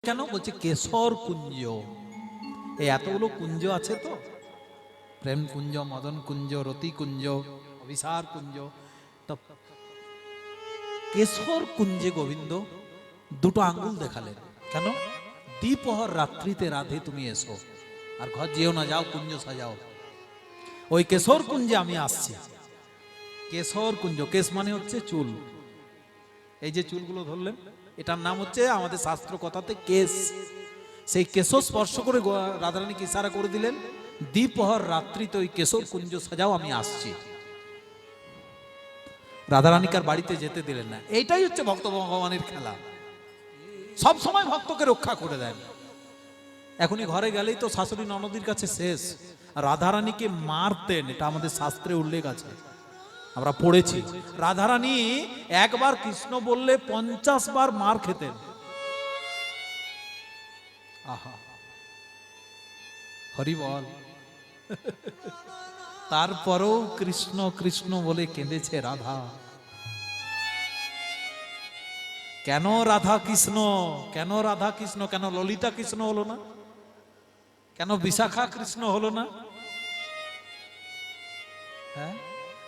কেন? বলছে কেশর কুঞ্জ। এই এতগুলো কুঞ্জ আছে তো, প্রেম কুঞ্জ, মদন কুঞ্জ, রতি কুঞ্জ, অভিসার কুঞ্জ, তো কেশর কুঞ্জে গোবিন্দ দুটো আঙ্গুল দেখালেন। কেন? দ্বিপহর রাত্রিতে রাধে তুমি এসো, আর ঘর যেও না, যাও কুঞ্জ সাজাও। ওই কেশর কুঞ্জে আমি আসছি। কেশর কুঞ্জ, কেশ মানে হচ্ছে চুল। এই যে চুলগুলো ধরলেন, এটার নাম হচ্ছে আমাদের শাস্ত্র কথাতে কেশ। সেই কেশ স্পর্শ করে রাধারানীকে ইশারা করে দিলেন, দ্বিপহর রাত্রিতে ওই কেশর কুঞ্জ সাজাও, আমি আসছি। রাধারানীকার বাড়িতে যেতে দিলেন না। এইটাই হচ্ছে ভক্ত ভগবানের খেলা, সব সময় ভক্তকে রক্ষা করে দেন। এখনই ঘরে গেলেই তো শাশুড়ি ননদির কাছে শেষ। রাধারানীকে মারতেন, এটা আমাদের শাস্ত্রে উল্লেখ আছে, আমরা পড়েছি। রাধারানী একবার কৃষ্ণ বললে 50 বার মার খেতেন। আহা, হরি বল। তারপরেও কৃষ্ণ কৃষ্ণ বলে কেঁদেছে রাধা। কেন রাধা কৃষ্ণ? কেন রাধা কৃষ্ণ? কেন ললিতা কৃষ্ণ হলো না? কেন বিশাখা কৃষ্ণ হলো না? হ্যাঁ,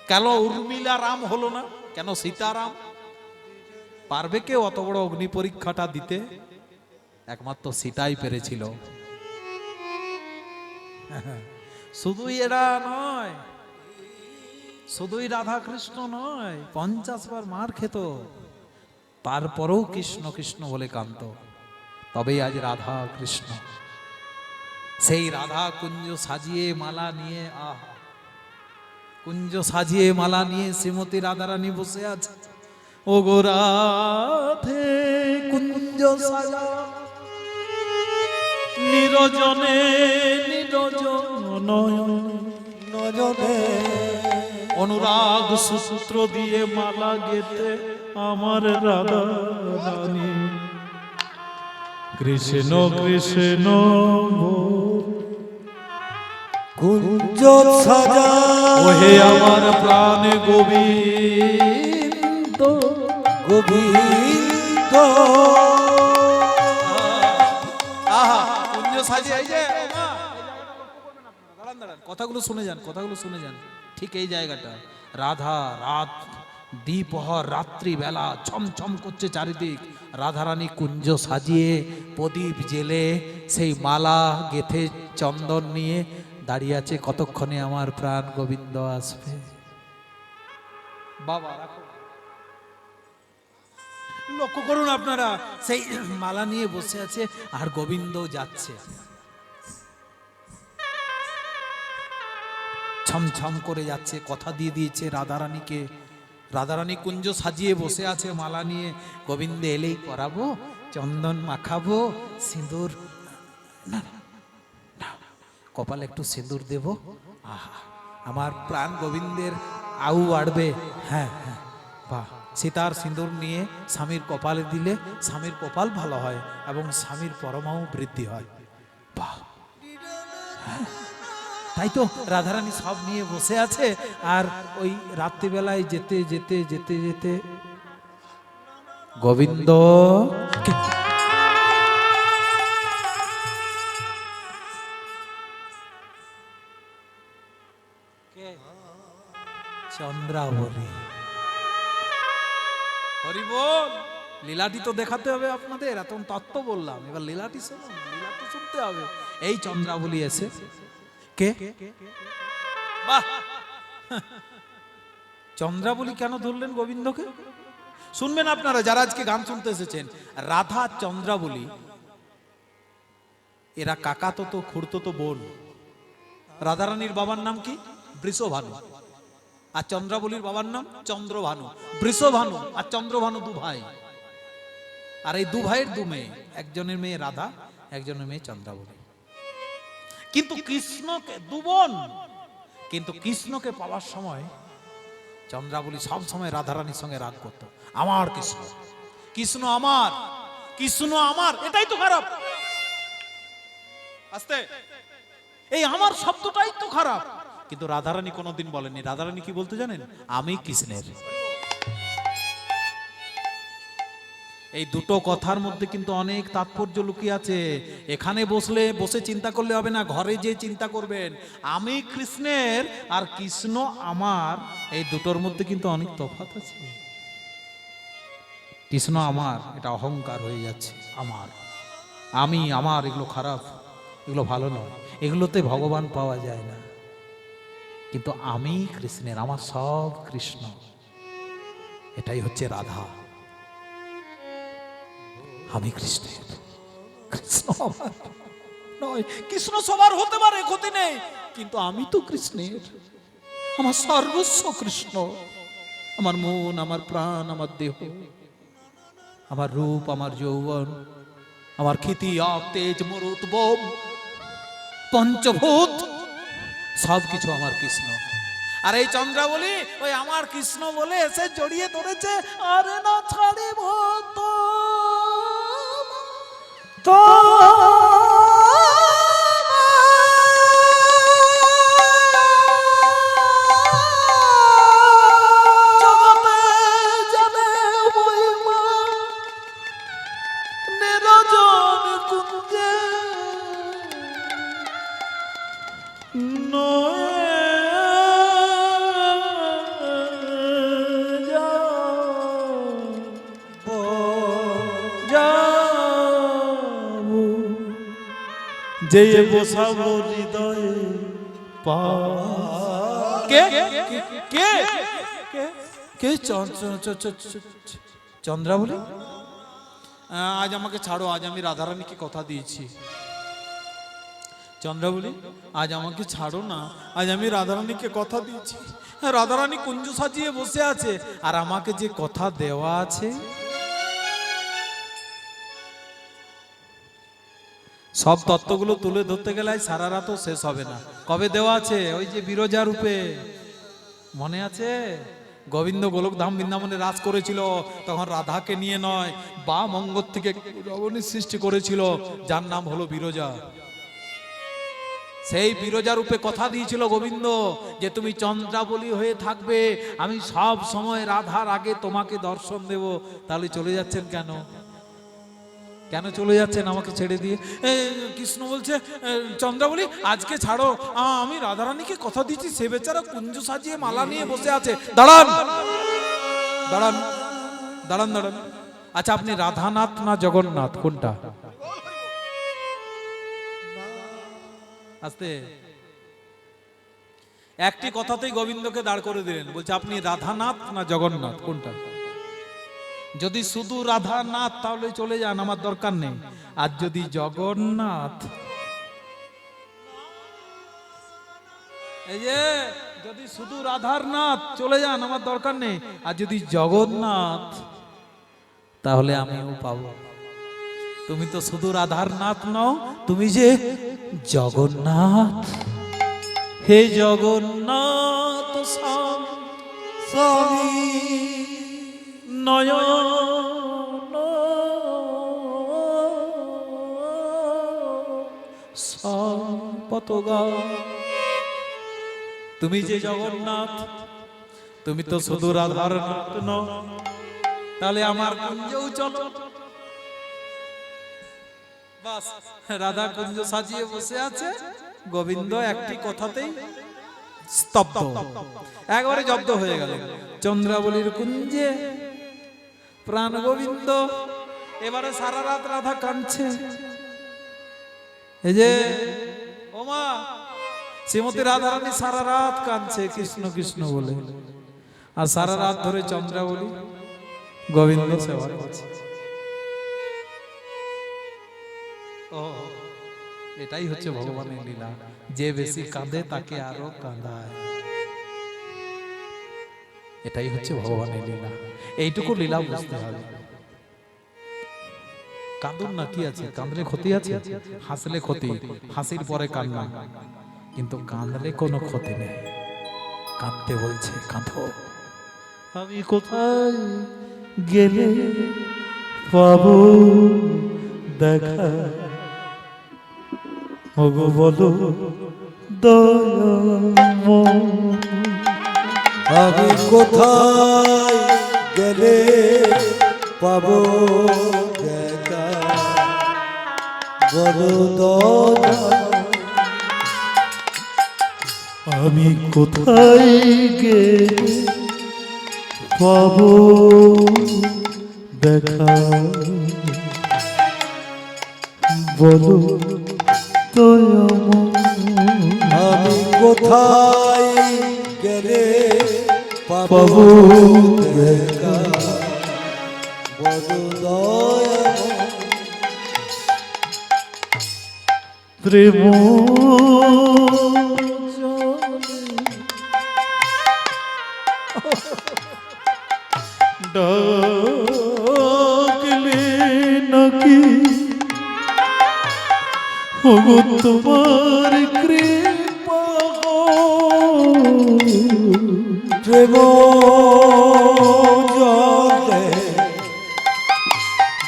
কেন উর্মিলা রাম হলো না? কেন সীতারাম? পারবে কেউ অত বড় অগ্নি পরীক্ষাটা দিতে? একমাত্র সীতাই পেরেছিল। শুধুই এরা নয়, শুধুই রাধা কৃষ্ণ নয়, 50 বার মার খেত, তারপরেও কৃষ্ণ কৃষ্ণ বলে কান্ত। তবেই আজ রাধা কৃষ্ণ। সেই রাধা কুঞ্জ সাজিয়ে মালা নিয়ে, আহা, কুঞ্জ সাজিয়ে মালা নিয়ে শ্রীমতী রাধারানী বসে আছে। ও গো রাধে কুঞ্জ সাজা নিরজনে নিরজন নয়নে, অনুরাগ সূত্র দিয়ে মালা গেতে আমার রাধা রানী। কৃষ্ণ কৃষ্ণ কুঞ্জ সাজা, ওহে আমার প্রাণ গোবিন্দ গোবিন্দ। আহা, কুঞ্জ সাজিয়ে, এই যে দাঁড়ান দাঁড়ান, কথাগুলো শুনে যান, কথাগুলো শুনে যান। ঠিক এই জায়গাটা, রাধা রাত, দ্বিপহর রাত্রি বেলা, ছমছম করছে চারিদিক। রাধারানী কুঞ্জ সাজিয়ে প্রদীপ জেলে সেই মালা গেথে চন্দন নিয়ে দাঁড়িয়ে আছে, কতক্ষণে আমার প্রাণ গোবিন্দ আসবে। বাবা রাখো, লক্ষ্য করুন আপনারা, সেই মালা নিয়ে বসে আছে আর গোবিন্দ যাচ্ছে। ছমছম করে যাচ্ছে, কথা দিয়ে দিয়েছে রাধারানীকে। রাধারানী কুঞ্জ সাজিয়ে বসে আছে মালা নিয়ে, গোবিন্দ এলেই পরাবো, চন্দন মাখাবো, সিঁদুর, না না, কপালে একটু সিঁদুর দেব। আহা, আমার প্রাণ গোবিন্দের আউ বাড়বে। হ্যাঁ হ্যাঁ, বাহ। সীতার সিঁদুর নিয়ে স্বামীর কপালে দিলে স্বামীর কপাল ভালো হয় এবং স্বামীর পরমায়ু বৃদ্ধি হয়। বাহ, হ্যাঁ, তাই তো রাধারানী সব নিয়ে বসে আছে। আর ওই রাত্রিবেলায় যেতে যেতে যেতে যেতে গোবিন্দ চন্দ্রাবলী, হরি বল। লীলাটি তো দেখাতে হবে আপনাদের, এত তত্ত্ব বললাম, এবার লীলাটি শুনুন, লীলাটি শুনতে হবে। এই চন্দ্রাবলী এসে কে, বাহ, চন্দ্রাবলী কেন ধরলেন গোবিন্দকে? শুনবেন আপনারা যারা আজকে গান শুনতে এসেছেন, রাধা চন্দ্রাবলী এরা কাকাতো তো খুড়তো বোন। রাধারানীর বাবার নাম কি? বৃষভানু। আর চন্দ্রাবলীর বাবার নাম চন্দ্রভানু। বৃষভানু আর চন্দ্রভানু দু ভাই, আর এই দু ভাইয়ের দু মেয়ে, একজনের মেয়ে রাধা, একজনের মেয়ে চন্দ্রাবলী। কিন্তু কৃষ্ণকে, দু বোন, কিন্তু কৃষ্ণকে পাওয়ার সময় চন্দ্রাবলী সব সময় রাধারানীর সঙ্গে রাগ করত। আমার কৃষ্ণ, কৃষ্ণ আমার, কৃষ্ণ আমার, এটাই তো খারাপ। আস্তে, এই আমার শব্দটাই তো খারাপ। কিন্তু রাধারানী কোনোদিন বলেনি। রাধারানী কি বলতে জানেন? আমি কৃষ্ণের। এই দুটো কথার মধ্যে কিন্তু অনেক তাৎপর্য লুকিয়ে আছে। এখানে বসে চিন্তা করলে হবে না, ঘরে যে চিন্তা করবেন। আমি কৃষ্ণের আর কৃষ্ণ আমার, এই দুটোর মধ্যে কিন্তু অনেক তফাৎ আছে। কৃষ্ণ আমার, এটা অহংকার হয়ে যাচ্ছে। আমার, আমি, আমার, এগুলো খারাপ, এগুলো ভালো নয়, এগুলোতে ভগবান পাওয়া যায় না। কিন্তু আমি কৃষ্ণের, আমার সব কৃষ্ণ, এটাই হচ্ছে রাধা। আমি কৃষ্ণের, কৃষ্ণ আমার নয়। কৃষ্ণ সবার হতে পারে, ক্ষতি নেই, কিন্তু আমি তো কৃষ্ণের। আমার সর্বস্ব কৃষ্ণ। আমার মন, আমার প্রাণ, আমার দেহ, আমার রূপ, আমার যৌবন, আমার ক্ষিতি, আপ, তেজ, মরুত, বোম, পঞ্চভূত, সবকিছু আমার কৃষ্ণ। আর এই চন্দ্রাবলী ওই আমার কৃষ্ণ বলে এসে জড়িয়ে ধরেছে। আরে না ছাড়িব তো জগতে জানে মহিমা, নিরজন কুঞ্জে যে বসাবো হৃদয়ে কে কে কে চন্দ্রাবলী? আজ আমাকে ছাড়ো, আজ আমি রাধারানীকে কথা দিয়েছি। চন্দ্রাবলী, আজ আমাকে ছাড়ো না, আজ আমি রাধারানীকে কথা দিয়েছি। রাধারানী কুঞ্জ সাজিয়ে বসে আছে, আর আমাকে যে কথা দেওয়া আছে, সব তত্ত্বগুলো তুলে ধরতে গেলে সারা রাতও শেষ হবে না। কবে দেওয়া আছে? ওই যে বিরজা রূপে, মনে আছে? গোবিন্দ গোলকধাম বৃন্দাবনে রাজ করেছিল, তখন রাধাকে নিয়ে নয়, বা মঙ্গল থেকে রমণীর সৃষ্টি করেছিল, যার নাম হলো বিরজা। সেই বিরজা রূপে কথা দিয়েছিল গোবিন্দ যে তুমি চন্দ্রাবলী হয়ে থাকবে, আমি সব সময় রাধার আগে তোমাকে দর্শন দেব। তাহলে চলে যাচ্ছেন কেন? কেন চলে যাচ্ছেন আমাকে ছেড়ে দিয়ে? কৃষ্ণ বলছে চন্দ্রাবলী আজকে ছাড়ো, আমি রাধারানীকে কথা দিচ্ছি। সে বেচারা কুঞ্জ সাজিয়ে মালা নিয়ে বসে আছে। দাঁড়ান দাঁড়ান দাঁড়ান দাঁড়ান। আচ্ছা, আপনি রাধানাথ না জগন্নাথ, কোনটা? আস্তে, একটি কথাতেই গোবিন্দকে দাঁড় করে দিলেন। বলছে আপনি রাধানাথ না জগন্নাথ, কোনটা? যদি শুধু রাধানাথ তাহলে চলে যান, আমার দরকার নেই। আর যদি জগন্নাথ, এই যে যদি শুধু রাধার নাথ চলে যান, আমার দরকার নেই। আর যদি জগন্নাথ, তাহলে আমিও পাবো। তুমি তো শুধু রাধার নাথ নও, তুমি যে জগন্নাথ। হে জগন্নাথ স্বামী নয়ন সম্পতগা, তুমি যে জগন্নাথ, তুমি তো শুধু রাধার নাথ নও, তাহলে আমার কুঞ্জও চলো। বাস, রাধা কুঞ্জ সাজিয়ে বসে আছে, গোবিন্দ একটি কথাতেই স্তব্ধ, একবারে জব্দ হয়ে গেল। চন্দ্রাবলীর কুঞ্জে প্রাণ গোবিন্দ। এবারে সারা রাত রাধা কাঁদছে। এই যে ওমা, শ্রীমতী রাধারানী সারা রাত কাঁদছে কৃষ্ণ কৃষ্ণ বলে, আর সারা রাত ধরে চন্দ্রাবলী গোবিন্দ সেবা করছে। ও, এটাই হচ্ছে ভগবানের লীলা। যে বেশি কাঁদে তাকে আরো কাঁদায়, এটাই হচ্ছে ভগবানের লীলা। এইটুকু লীলা বুঝতে হবে। কাঁদুন না, কি আছে? কাঁদলে ক্ষতি আছে? হাসলে ক্ষতি, হাসির পরে কান্না, কিন্তু কাঁদলে কোনো ক্ষতি নেই। কাঁদতে বলছে, কাঁদো। আমি কোথায় গেলে পাবো দেখা, ওগো বলো দয়াময়। আমি কোথায় গেলে পাবো দেখা বড় দয়াময়। আমি কোথায় গেলে পাবো দেখা বলো দয়াময়। আমি কোথায় গেলে পাবো পাবো দেখা বড় দয়াময়। প্রেম ডাকলে নাকি ওগো তোমার কৃপা প্রেম জলে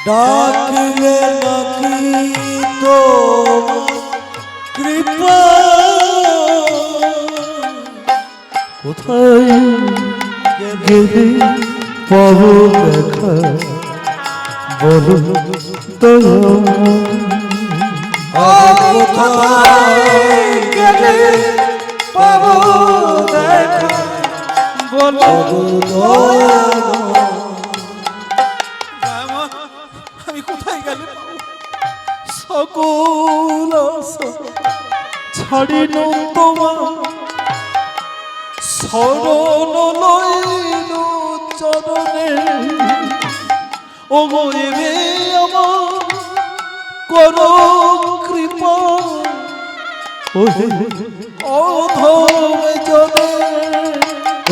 ডাকলে নাকি তোমার কৃপা। কোথায় গেলে পাবো দেখা বলো দয়াময়। কোথায় গেলে পাবো দেখা বলো দয়াময়। আমি কোথায় গেলে পাবো? সকল আশা ছাড়িল তোমার শরণ লইল চরণে। ওগো এবে আমার করো কৃপা ওহে অধম জনে।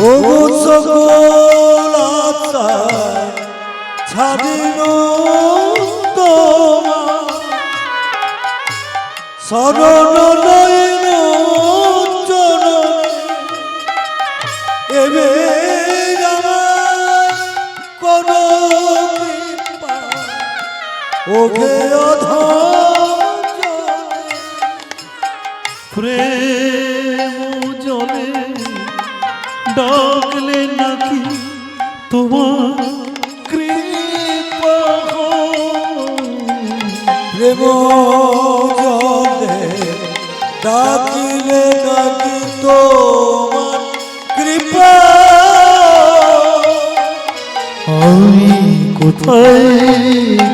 ও সকল আশা ছাড়িল তোমার শরণ লইল চরণে। এবে আমার কোন কৃপা ওকে অধম জনে। প্রেম জলে ডাকলে নাকি তোমার কৃপা প্রেম জলে ডাকিলে নাকি তোমার কৃপা। আমি কোথায়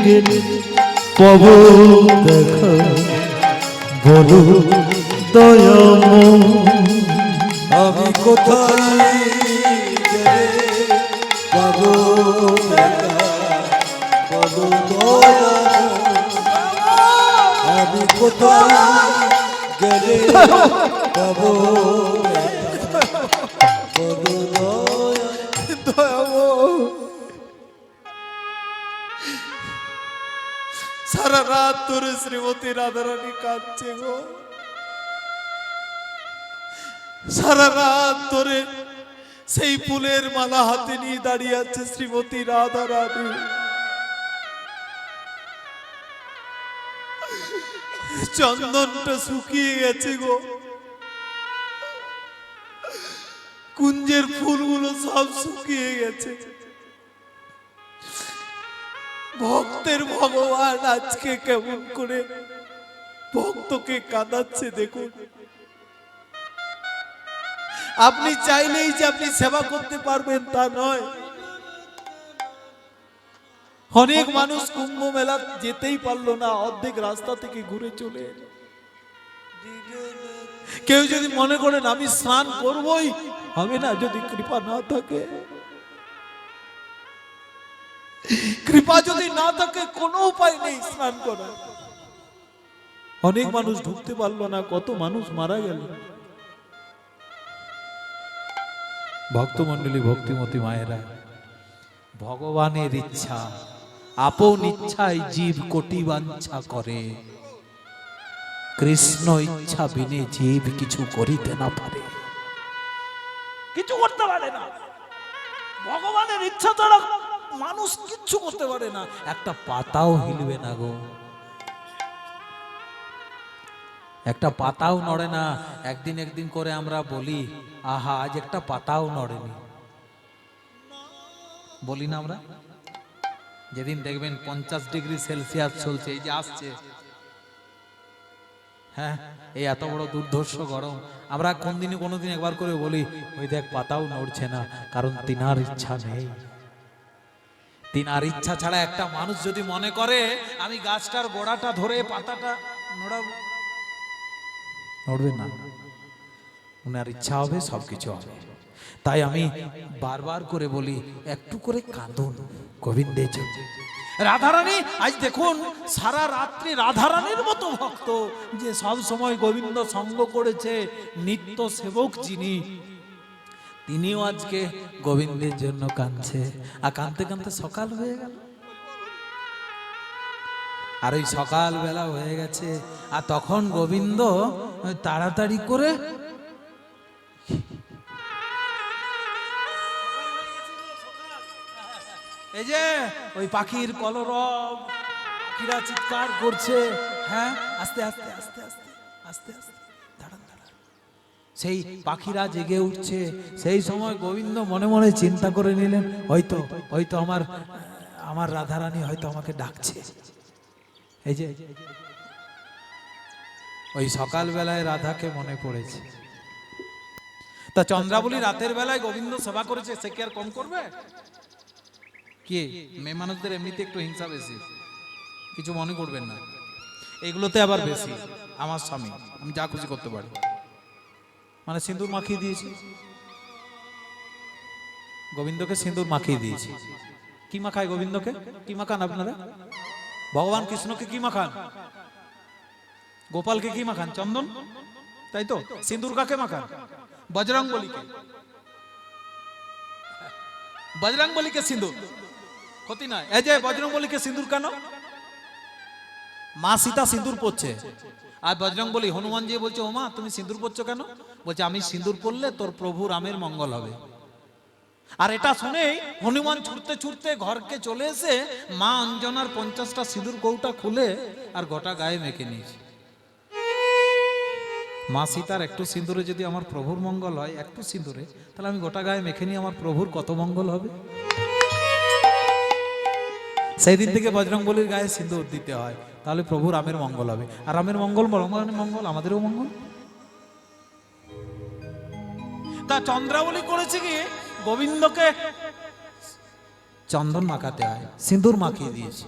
গেলে পাবো দেখা বলো দয়াময়। আমি কোথায় গেলে পাবো দেখা বলো দয়াময়। আমি কোথায় গেলে পাবো দেখা বলো দয়াময়। সারা রাত ধরে শ্রীমতী রাধারানী কাঁদছে গো। সারা রাত ধরে সেই ফুলের মালা হাতে নিয়ে দাঁড়িয়ে আছে শ্রীমতী রাধারানী। চন্দনটা শুকিয়ে গেছে গো। কুঞ্জের ফুলগুলো সব শুকিয়ে গেছে। ভক্তের ভগবান আজকে কেমন করে ভক্তকে কাঁদাচ্ছে দেখুন। আপনি চাইলেই যে আপনি সেবা করতে পারবেন তা নয়। অনেক মানুষ কুম্ভ মেলা যেতেই পারলো না, অর্ধেক রাস্তা থেকে ঘুরে চলে এলো। কেউ যদি মনে করেন আমি স্নান করবই, হবে না যদি কৃপা না থাকে। কৃপা যদি না থাকে কোনো উপায় নেই স্নান করার। অনেক মানুষ ঢুকতে পারলো না, কত মানুষ মারা গেল। ভক্তমণ্ডলী, ভক্তিমতী মায়েরা, ভগবানের ইচ্ছা, আপন ইচ্ছায় জীব কোটি বাঞ্ছা করে, কৃষ্ণ ইচ্ছা বিনে জীব কিছু করিতে না পারে। কিছু করতে পারে না। ভগবানের ইচ্ছা ছাড়া মানুষ কিচ্ছু করতে পারে না। একটা পাতাও হিলবে না গো, একটা পাতাও নড়ে না। একদিন একদিন করে আমরা বলি, আহা আজ একটা পাতাও নড়েনি, বলি না আমরা? যেদিন দেখবেন 50°C চলছে, এই যে আসছে, হ্যাঁ, এই এত বড় দুর্ধর্ষ গরম, আমরা কোনোদিন একবার করে বলি ওই দেখ পাতাও নড়ছে না, কারণ তিনার ইচ্ছা নেই। তিনার ইচ্ছা ছাড়া একটা মানুষ যদি মনে করে আমি গাছটার গোড়াটা ধরে পাতাটা নড়াবো, নড়বে না। উনার ইচ্ছা হবে, সবকিছু হবে। তাই আমি বারবার করে বলি একটু করে কাঁদুন গোবিন্দের জন্য। রাধারানী আজ দেখুন সারা রাত্রি রাধারানীর মতো ভক্ত, যে সব সময় গোবিন্দ সঙ্গ করেছে, নিত্য সেবক যিনি, তিনিও আজকে গোবিন্দের জন্য কাঁদছে। আর কাঁদতে কাঁদতে সকাল হয়ে গেল। আর ওই সকাল বেলা হয়ে গেছে, আর তখন গোবিন্দ তাড়াতাড়ি করে এই যে ওই পাখির কলরব, পাখিরা চিৎকার করছে, হ্যাঁ, আস্তে আস্তে আস্তে আস্তে আস্তে আস্তে, দাঁড়ান দাঁড়ান, সেই পাখিরা জেগে উঠছে। সেই সময় গোবিন্দ মনে মনে চিন্তা করে নিলেন, হয়তো আমার রাধারানী হয়তো আমাকে ডাকছে। এই যে ওই সকাল বেলায় রাধাকে মনে পড়েছে। তা চন্দ্রাবলী রাতের বেলায় গোবিন্দ সেবা করেছে, সে কি আর কম করবে? কি মেয়ে মানুষদের এমনিতে একটু হিংসা বেশি, কিছু মনে করবেন না, এগুলোতে আবার বেশি। আমার স্বামী, আমি যা খুশি করতে পারি, মানে সিঁদুর মাখিয়ে দিয়েছি গোবিন্দকে, সিঁদুর মাখিয়ে দিয়েছি। কি মাখায় গোবিন্দকে? কি মাখান আপনারা? ভগবান কৃষ্ণকে কি মাখান? গোপালকে কি মাখান? চন্দন, তাই তো। সিঁদুর কাকে মাখান? বজরংবলীকে। বজরংবলীকে সিঁদুর ক্ষতি নয়। এই যে বজরংবলীকে সিঁদুর কেন? মা সীতা সিঁদুর পরছে, আর বজরংবলী হনুমানজি বলছে, ও মা তুমি সিঁদুর পরছো কেন? বলছে আমি সিঁদুর পরলে তোর প্রভু রামের মঙ্গল হবে। আর এটা শুনেই হনুমান ছুটতে ছুটতে ঘরকে চলে এসে মা অঞ্জনার 50টা সিঁদুর কৌটা খুলে আর গোটা গায়ে মেখে নিয়েছে। মা সীতার একটু সিঁদুরে যদি আমার প্রভুর মঙ্গল হয়, একটু সিঁদুরে, তাহলে আমি গোটা গায়ে মেখে নিয়ে আমার প্রভুর কত মঙ্গল হবে। সেই দিন থেকে বজরংবলীর গায়ে সিঁদুর দিতে হয়, তাহলে প্রভু রামের মঙ্গল হবে। আর রামের মঙ্গল ভগবানের মঙ্গল, আমাদেরও মঙ্গল। তা চন্দ্রাবলী করেছে কি, গোবিন্দকে চন্দন মাখাতে হয়, সিঁদুর মাখিয়ে দিয়েছে।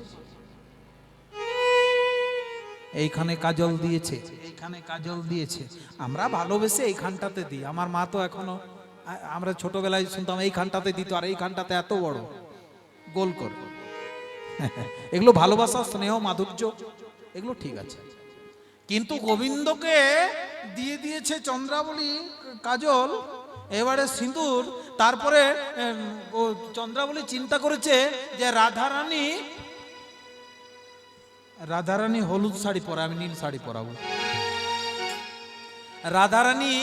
এইখানে কাজল দিয়েছে, এইখানে কাজল দিয়েছে। আমরা ভালোবেসে এইখানটাতে দিই। আমার মা তো এখনো, আমরা ছোটবেলায় শুনতাম এইখানটাতে দিত, আর এইখানটাতে এত বড় গোল করে। এগুলো ভালোবাসা, স্নেহ, মাধুর্য, এগুলো ঠিক আছে। কিন্তু গোবিন্দকে দিয়ে দিয়েছে চন্দ্রাবলী কাজল, এবারে সিঁদুর। তারপরে চন্দ্রাবলী চিন্তা করেছে যে রাধারানী হলুদ শাড়ি পরে, আমি নীল শাড়ি পরাবো। রাধারানী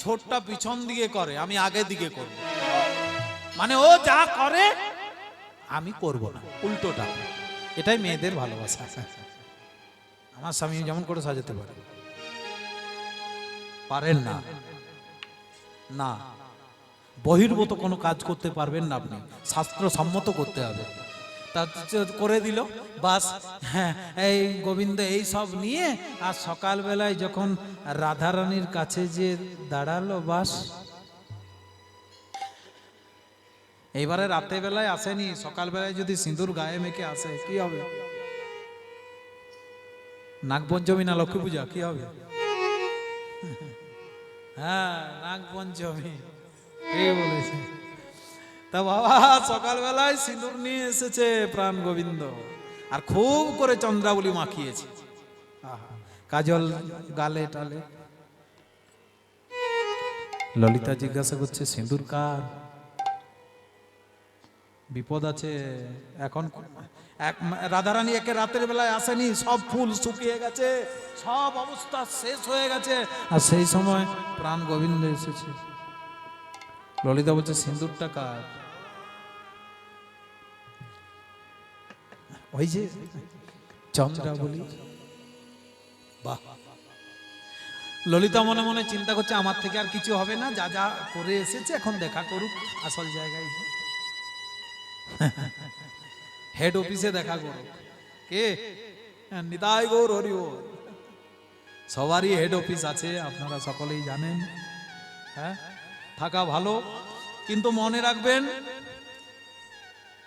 ছোটটা পিছন দিকে করে, আমি আগে দিকে করব। মানে ও যা করে আমি করব না, উল্টোটা। এটাই মেয়েদের ভালোবাসা। আমার স্বামী যেমন করে সাজাতে পারে, পারেন না, না, বহির্ভূত কোনো কাজ করতে পারবেন না আপনি, শাস্ত্র সম্মত করতে হবে। তা করে দিল, বাস। হ্যাঁ, এই গোবিন্দ এই সব নিয়ে আর সকালবেলায় যখন রাধারানীর কাছে যে দাঁড়ালো, বাস। এইবারে রাতে বেলায় আসেনি, সকালবেলায় যদি সিঁদুর গায়ে মেখে আসে কি হবে? নাগপঞ্চমী না লক্ষ্মী পূজা, কি হবে? হ্যাঁ, নাগপঞ্চমী, কে বলেছে? তা বাবা সকালবেলায় সিঁদুর নিয়ে এসেছে প্রাণ গোবিন্দ, আর খুব করে চন্দ্রাবলী মাখিয়েছে, কাজল গালে টালে। ললিতা জিজ্ঞাসা করছে, সিঁদুর কার? বিপদ আছে এখন। রাধারানী একে রাতের বেলায় আসেনি, সব ফুল শুকিয়ে গেছে, সব অবস্থা শেষ হয়ে গেছে, আর সেই সময় প্রাণ গোবিন্দ এসেছে। ললিতা বলছে, সিঁদুরটা কার? ওই যে চন্দ্রাবলী। বাহ! ললিতা মনে মনে চিন্তা করছে, আমার থেকে আর কিছু হবে না, যা যা করে এসেছে এখন দেখা করুক আসল জায়গায়। হেড অফিসে দেখা করো। কে? নিতাই গৌর হরি বল। সবারই হেড অফিস আছে, আপনারা সকলেই জানেন। হ্যাঁ, থাকা ভালো, কিন্তু মনে রাখবেন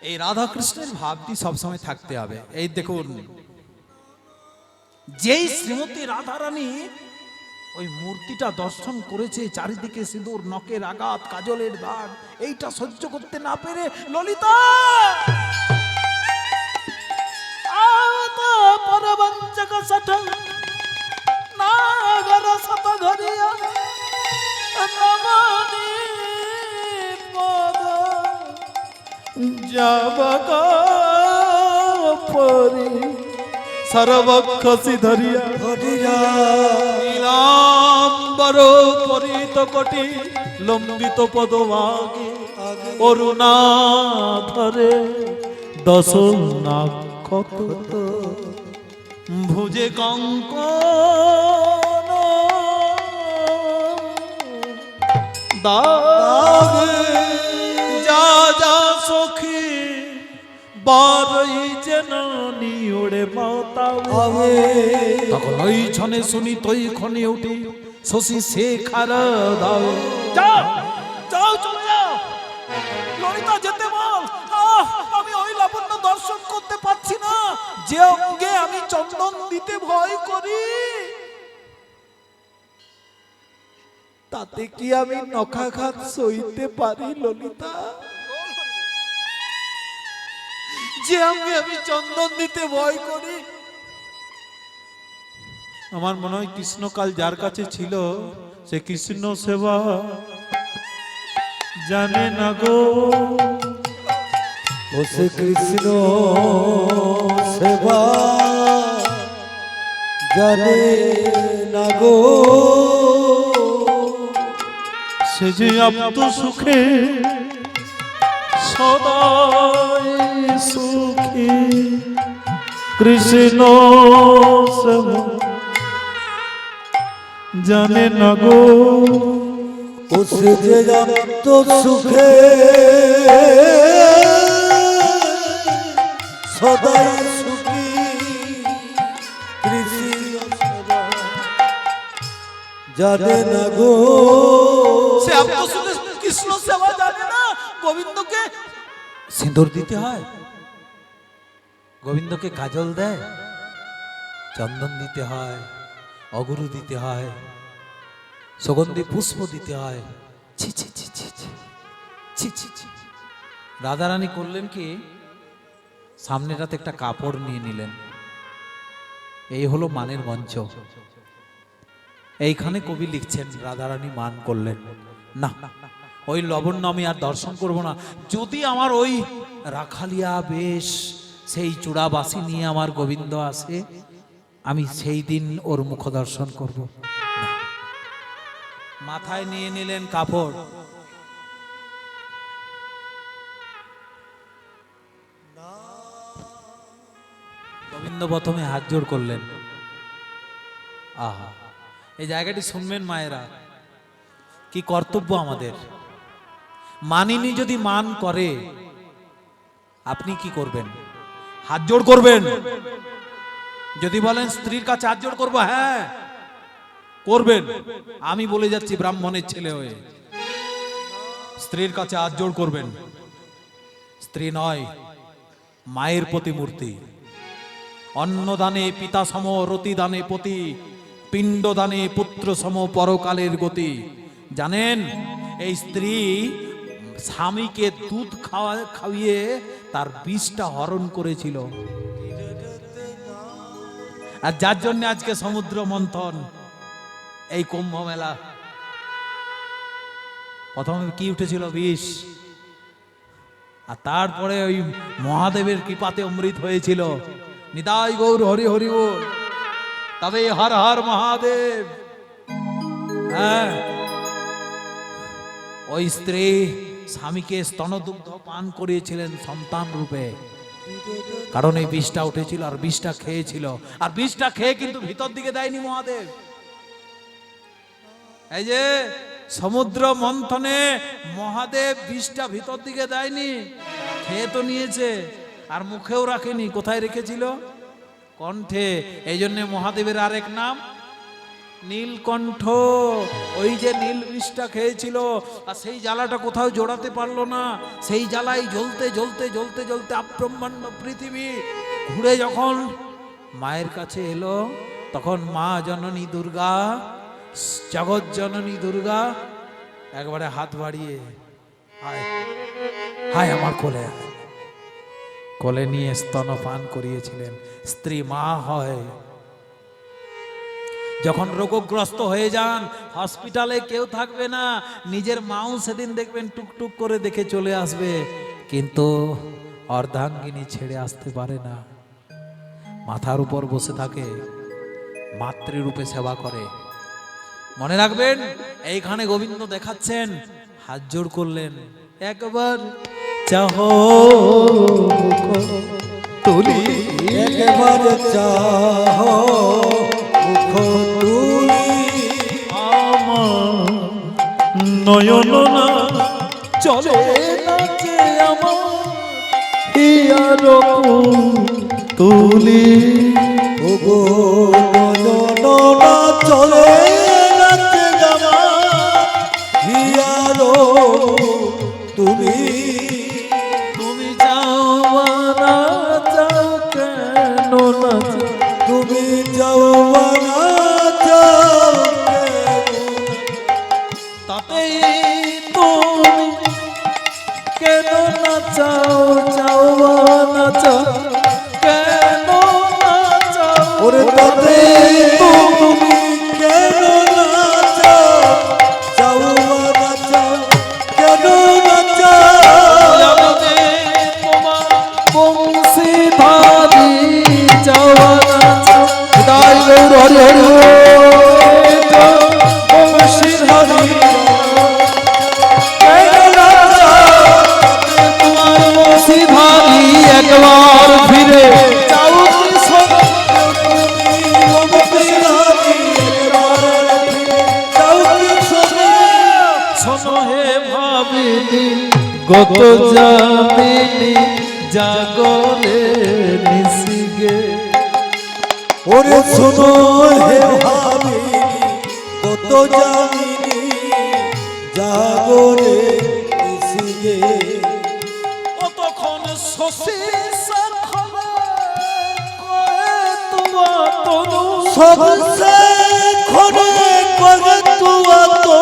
এই রাধা কৃষ্ণের ভাবটি সবসময় থাকতে হবে। এই দেখুন, যেই শ্রীমতী রাধারানী ওই মূর্তিটা দর্শন করেছে, চারিদিকে সিঁদুর, নখের আঘাত, কাজলের দাগ, এইটা সহ্য করতে না পেরে ললিতা পরবঞ্চক সঠ নাগর সত ঘরিয়া নমনি পদ যাবক পরি সর্বক্ষসি ধরিয়া নীলাম্বর পরিত কোটি লম্বিত পদভাগে অরুণা ধরে দশ নাক্ষত ভুজে কঙ্কন দাগে যা যা সখী বারই যেন নিউড়ে মাতাবে। তখন ওই ছনে শুনি তৈ ক্ষণে উঠি শশী শেখার দাও। যাও যাও, চলে যাও ললিতা, যেতে বল। আমি ওই লাবণ্য দর্শন করতে পাচ্ছি না, যে অঙ্গে আমি চন্দন দিতে ভয় করি। তাতে কি আমি নখাঘাত সইতে পারি ললিতা? যে অঙ্গে আমি চন্দন দিতে ভয় করি। আমার মনে হয় কৃষ্ণকাল যার কাছে ছিল সে কৃষ্ণ সেবা জানে না গো। ও শ্রী কৃষ্ণ সেবা জানে না গো। সে যে আপ্ত সুখে সদাই সুখী কৃষ্ণ সেবা জানে না গো। ও সে যে জানত সুখে সদাই সুখী কৃষ্ণ সেবা জানে না গো। সে আপ্ত সুখে কৃষ্ণ সেবা জানে না। গোবিন্দকে সিঁদুর দিতে হয়, গোবিন্দকে কাজল দেয়, চন্দন দিতে হয়, অগুরু দিতে হয়, সুগন্ধি পুষ্প দিতে হয়। ছি ছি ছি ছি ছি ছি ছি ছি। রাধারানী করলেন কি, সামনেটাতে একটা কাপড় নিয়ে নিলেন। এই হলো মানের মঞ্চ। এইখানে কবি লিখছেন রাধারানী মান করলেন না, ওই লবণ্য আমি আর দর্শন করব না। যদি আমার ওই রাখালিয়া বেশ, সেই চূড়াবাসী নিয়ে আমার গোবিন্দ আসে, আমি সেই দিন ওর মুখ দর্শন করব না। মাথায় নিয়ে নিলেন কাপড়। গোবিন্দ প্রথমে হাত জোড় করলেন। আহা, এই জায়গাটি শুনবেন মায়েরা, কি কর্তব্য আমাদের। মানিনি যদি মান করে, আপনি কি করবেন? হাত জোড় করবেন। যদি বলেন স্ত্রীর কাছে হাত জোড় করবো, হ্যাঁ করবেন। আমি বলে যাচ্ছি ব্রাহ্মণের ছেলে হয়ে, স্ত্রীর কাছে হাত জোড় করবেন। স্ত্রী নয়, মায়ের প্রতিমূর্তি। অন্নদানে পিতা সম রতিদানে পতি, পিণ্ডদানে পুত্র সম পরকালের গতি। জানেন, এই স্ত্রী স্বামীকে দুধ খাইয়ে তার বিষটা হরণ করেছিল, আর যার জন্য আজকে সমুদ্র মন্থন, এই কুম্ভ মেলা। প্রথমে কি উঠেছিল? বিষ। আর তারপরে ওই মহাদেবের কৃপাতে অমৃত হয়েছিল। নিতাই গৌর হরি হরি বল। তবে হর হর মহাদেব। হ্যাঁ, ওই স্ত্রী স্বামীকে স্তনদুগ্ধ পান করিয়েছিলেন সন্তান রূপে, কারণ এই বিষটা উঠেছিল আর বিষটা খেয়েছিল। আর বিষটা খেয়ে কিন্তু ভিতর দিকে দেয়নি মহাদেব। এই যে সমুদ্র মন্থনে মহাদেব বিষটা ভিতর দিকে দেয়নি, খেয়ে তো নিয়েছে। আর মুখেও রাখেনি, কোথায় রেখেছিল? কণ্ঠে। এই জন্য মহাদেবের আরেক নাম নীলকণ্ঠ। ওই যে নীল বিষটা খেয়েছিল আর সেই জ্বালাটা কোথাও জোড়াতে পারলো না, সেই জ্বালাই জ্বলতে জ্বলতে জ্বলতে জ্বলতে আব্রহ্মাণ্ড পৃথিবী ঘুরে যখন মায়ের কাছে এলো, তখন মা জননী দুর্গা, জগৎ জননী দুর্গা একবারে হাত বাড়িয়ে হায় হায় আমার কোলে আয়। কোলে নিয়ে স্তনপান করিয়েছিলেন। স্ত্রী মা হয়। যখন রোগগ্রস্ত হয়ে যান, হসপিটালে কেউ থাকবে না, নিজের মাও সেদিন দেখবেন টুকটুক করে দেখে চলে আসবে, কিন্তু অর্ধাঙ্গিনী ছেড়ে আসতে পারে না। মাথার উপর বসে থাকে, মাতৃরূপে সেবা করে। মনে রাখবেন, এইখানে গোবিন্দ দেখাচ্ছেন, হাত জোড় করলেন, একবার চাহ তুলি, একেবারে চাহ মুখ তুলি, আমার নয়ন না চলে নাচে আমার হিয়ার তুলি। ওগো নয়ননা চলে নাচে জামা হিয়ারো তুলি। তুমি যাও না যাও কেন না যাও, তুমি যাও না যাও তাতে তুমি কেন না চাও, চাও না চাও কেন না চাও, ওরে তাতে তুমি কেন না যাও, যাও না যাও কেন না যাও। তোমার বংশী ধারি চাও না চাও, তাই গৌর হরি হরি বংশী ধারি তোমার বংশী ধারি একবার ফিরে যাও কৃষ্ণ। শোনো হে ভাবিনি গত জামিনী জাগরে নিশিগে, ওরে শোনো হে ভাবিনি কত জামিনি জাগরে নিশিগে। কতক্ষণ শশী সখবে কয়ে তোমার তনু, সবসে খনে করে তুয়া তো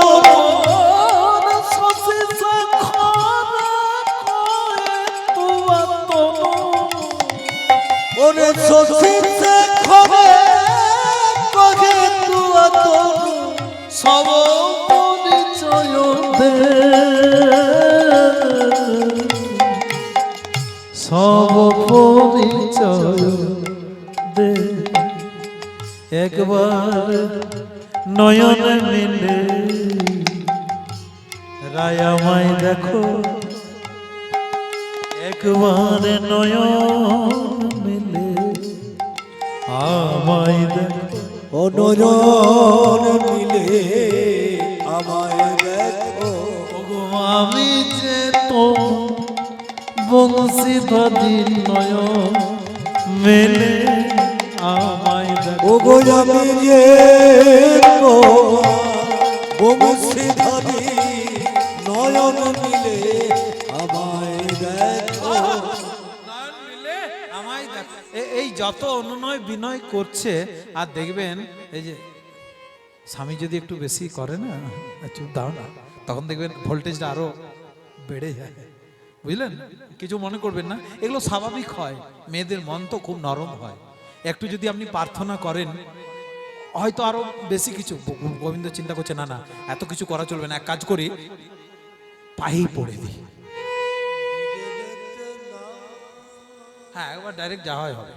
শশী সখবে কয়ে তোমার তনু, ওরে সসিতে খনে করে তুয়া তো সব পরিচয় দে, সব পরিচয় দে, একবার নয়ন মিলে রায়ামাই দেখো, একবার নয়ন মিলে আমায় দেখো, অনয়ন মিলে আমায় দেখো। ওগো আমি যে তো বংশী ধারি নয়ন মেলে আমায় দেখো, ওগো আমি যে বংশীধারী নয়ন মিলে আমায় দেখো। নয়ন মিলে আমায় দেখো। এই যত অনুনয় বিনয় করছে, আর দেখবেন এই যে স্বামী যদি একটু বেশি করে না, চুপ দাও না, তখন দেখবেন ভোল্টেজটা আরো বেড়ে যায়। বুঝলেন? কিছু মনে করবেন না, এগুলো স্বাভাবিক হয়। মেয়েদের মন তো খুব নরম হয়। একটু যদি আপনি প্রার্থনা করেন, হয়তো আরো বেশি কিছু। গোবিন্দ চিন্তা করছে, না না এত কিছু করা চলবে না, এক কাজ করি, পায়েই পড়ে দিই। হ্যাঁ, একবার ডাইরেক্ট যা হয় হবে।